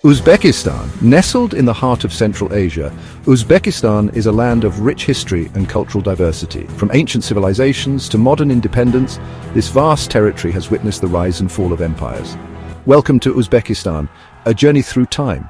Uzbekistan, nestled in the heart of Central Asia, Uzbekistan is a land of rich history and cultural diversity. From ancient civilizations to modern independence, this vast territory has witnessed the rise and fall of empires. Welcome to Uzbekistan, a journey through time.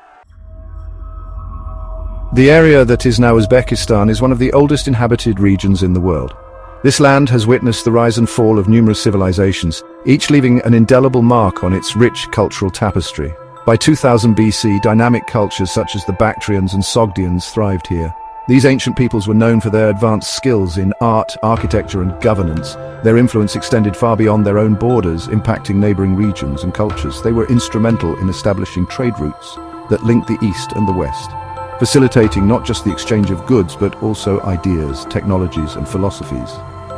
The area that is now Uzbekistan is one of the oldest inhabited regions in the world. This land has witnessed the rise and fall of numerous civilizations, each leaving an indelible mark on its rich cultural tapestry. By 2000 BC, dynamic cultures such as the Bactrians and Sogdians thrived here. These ancient peoples were known for their advanced skills in art, architecture, and governance. Their influence extended far beyond their own borders, impacting neighboring regions and cultures. They were instrumental in establishing trade routes that linked the East and the West, facilitating not just the exchange of goods, but also ideas, technologies, and philosophies.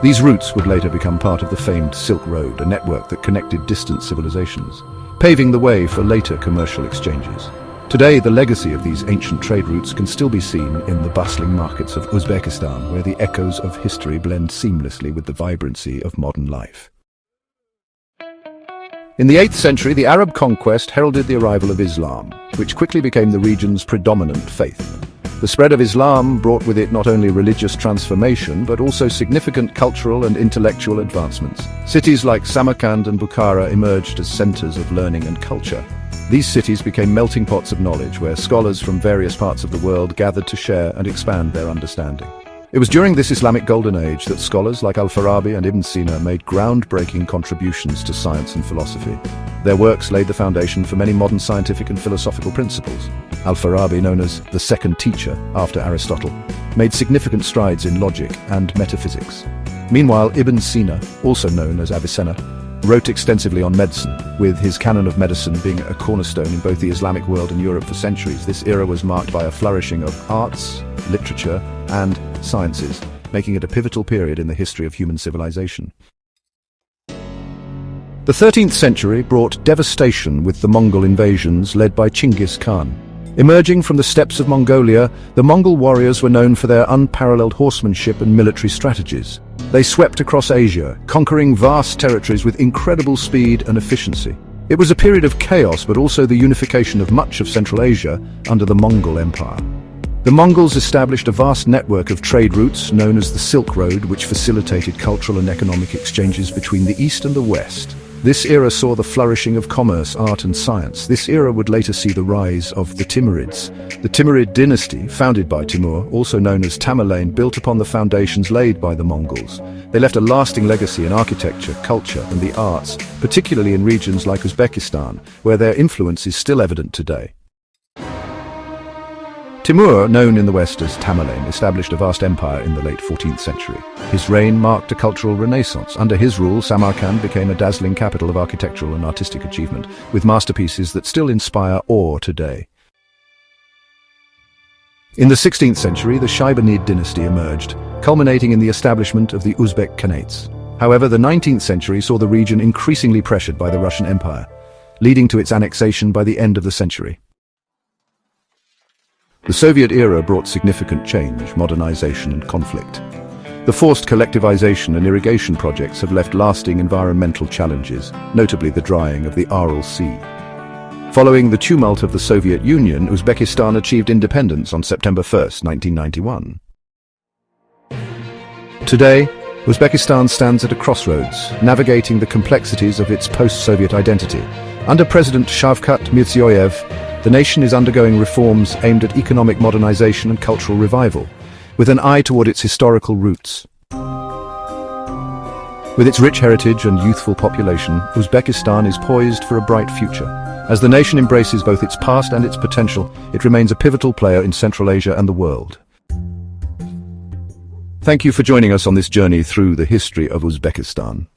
These routes would later become part of the famed Silk Road, a network that connected distant civilizations, paving the way for later commercial exchanges. Today, the legacy of these ancient trade routes can still be seen in the bustling markets of Uzbekistan, where the echoes of history blend seamlessly with the vibrancy of modern life. In the 8th century, the Arab conquest heralded the arrival of Islam, which quickly became the region's predominant faith. The spread of Islam brought with it not only religious transformation, but also significant cultural and intellectual advancements. Cities like Samarkand and Bukhara emerged as centers of learning and culture. These cities became melting pots of knowledge, where scholars from various parts of the world gathered to share and expand their understanding. It was during this Islamic golden age that scholars like Al-Farabi and Ibn Sina made groundbreaking contributions to science and philosophy. Their works laid the foundation for many modern scientific and philosophical principles. Al-Farabi, known as the second teacher after Aristotle, made significant strides in logic and metaphysics. Meanwhile, Ibn Sina, also known as Avicenna, wrote extensively on medicine, with his canon of medicine being a cornerstone in both the Islamic world and Europe for centuries. This era was marked by a flourishing of arts, literature, and sciences, making it a pivotal period in the history of human civilization. The 13th century brought devastation with the Mongol invasions led by Chinggis Khan. Emerging from the steppes of Mongolia, the Mongol warriors were known for their unparalleled horsemanship and military strategies. They swept across Asia, conquering vast territories with incredible speed and efficiency. It was a period of chaos, but also the unification of much of Central Asia under the Mongol Empire. The Mongols established a vast network of trade routes known as the Silk Road, which facilitated cultural and economic exchanges between the East and the West. This era saw the flourishing of commerce, art, and science. This era would later see the rise of the Timurids. The Timurid dynasty, founded by Timur, also known as Tamerlane, built upon the foundations laid by the Mongols. They left a lasting legacy in architecture, culture, and the arts, particularly in regions like Uzbekistan, where their influence is still evident today. Timur, known in the West as Tamerlane, established a vast empire in the late 14th century. His reign marked a cultural renaissance. Under his rule, Samarkand became a dazzling capital of architectural and artistic achievement, with masterpieces that still inspire awe today. In the 16th century, the Shaybanid dynasty emerged, culminating in the establishment of the Uzbek Khanates. However, the 19th century saw the region increasingly pressured by the Russian Empire, leading to its annexation by the end of the century. The Soviet era brought significant change, modernization, and conflict. The forced collectivization and irrigation projects have left lasting environmental challenges, notably the drying of the Aral Sea. Following the tumult of the Soviet Union, Uzbekistan achieved independence on September 1, 1991. Today, Uzbekistan stands at a crossroads, navigating the complexities of its post-Soviet identity. Under President Shavkat Mirziyoyev, the nation is undergoing reforms aimed at economic modernization and cultural revival, with an eye toward its historical roots. With its rich heritage and youthful population, Uzbekistan is poised for a bright future. As the nation embraces both its past and its potential, it remains a pivotal player in Central Asia and the world. Thank you for joining us on this journey through the history of Uzbekistan.